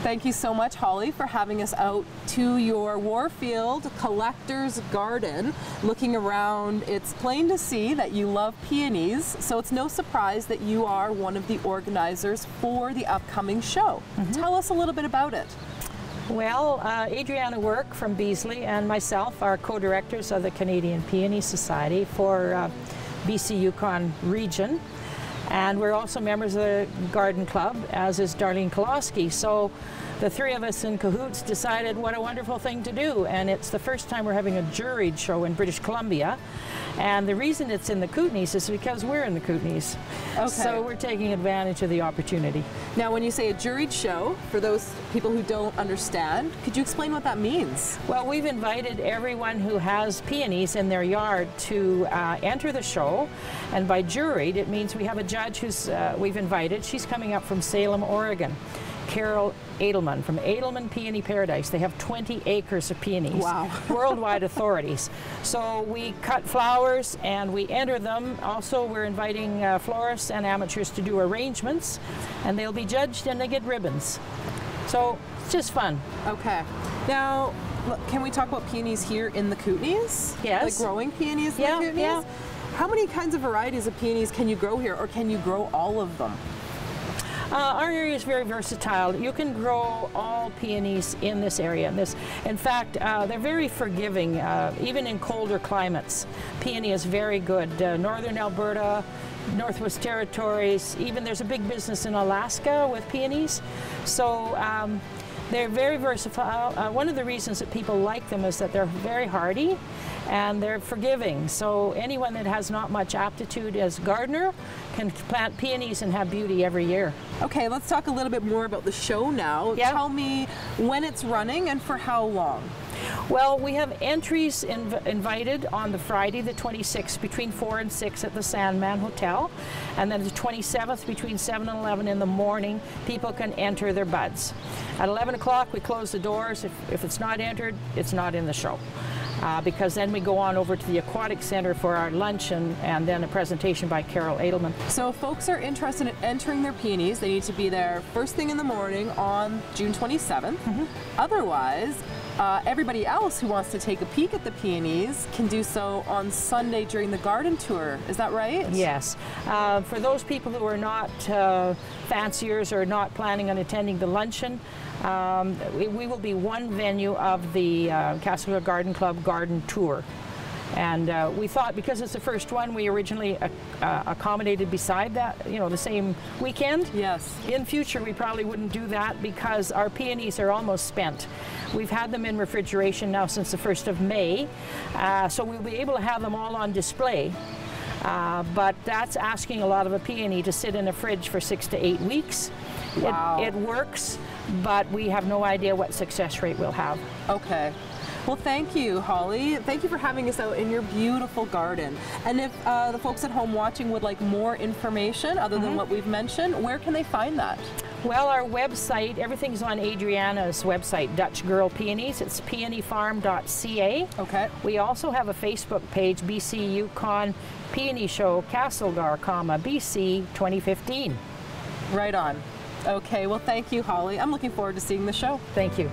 Thank you so much, Holly, for having us out to your Warfield Collector's Garden. Looking around, it's plain to see that you love peonies, so it's no surprise that you are one of the organizers for the upcoming show. Tell us a little bit about it. Well, Adriana Work from Beasley and myself are co-directors of the Canadian Peony Society for BC Yukon region. And we're also members of the Garden Club, as is Darlene Koloski. So the three of us in cahoots decided what a wonderful thing to do. And it's the first time we're having a juried show in British Columbia. And the reason it's in the Kootenays is because we're in the Kootenays. Okay. So we're taking advantage of the opportunity. Now, when you say a juried show, for those people who don't understand, could you explain what that means? Well, we've invited everyone who has peonies in their yard to enter the show. And by juried, it means we have a judge who's we've invited. She's coming up from Salem, Oregon. Carol Edelman from Edelman Peony Paradise. They have 20 acres of peonies. Wow. Worldwide authorities. So we cut flowers and we enter them. Also, we're inviting florists and amateurs to do arrangements, and they'll be judged and they get ribbons. So it's just fun. Okay. Now, can we talk about peonies here in the Kootenays? Yes. Like growing peonies in the Kootenays? Yeah. How many kinds of varieties of peonies can you grow here, or can you grow all of them? Our area is very versatile. You can grow all peonies in this area. In fact, they're very forgiving, even in colder climates. Peony is very good. Northern Alberta, Northwest Territories, even there's a big business in Alaska with peonies. So they're very versatile. One of the reasons that people like them is that they're very hardy and they're forgiving. So anyone that has not much aptitude as a gardener can plant peonies and have beauty every year. Okay, let's talk a little bit more about the show now. Yep. Tell me when it's running and for how long. Well, we have entries invited on the Friday the 26th between 4 and 6 at the Sandman Hotel, and then the 27th between 7 and 11 in the morning people can enter their buds. At 11 o'clock we close the doors. If it's not entered, it's not in the show. Because then we go on over to the Aquatic Center for our luncheon and then a presentation by Carol Edelman. So if folks are interested in entering their peonies, they need to be there first thing in the morning on June 27th. Otherwise, everybody else who wants to take a peek at the peonies can do so on Sunday during the garden tour. Is that right? Yes. For those people who are not fanciers or not planning on attending the luncheon, we will be one venue of the Castlegar Garden Club garden tour. And we thought, because it's the first one, we originally accommodated beside that, the same weekend. Yes. In future, we probably wouldn't do that because our peonies are almost spent. We've had them in refrigeration now since the 1st of May, so we'll be able to have them all on display. But that's asking a lot of a peony to sit in a fridge for 6 to 8 weeks. Wow. It works, but we have no idea what success rate we'll have. Okay. Well, thank you, Holly. Thank you for having us out in your beautiful garden. And if the folks at home watching would like more information other than what we've mentioned, where can they find that? Well, our website, everything's on Adriana's website, Dutch Girl Peonies. It's peonyfarm.ca. Okay. We also have a Facebook page, BC Yukon Peony Show, Castlegar, BC 2015. Right on. Okay, well, thank you, Holly. I'm looking forward to seeing the show. Thank you.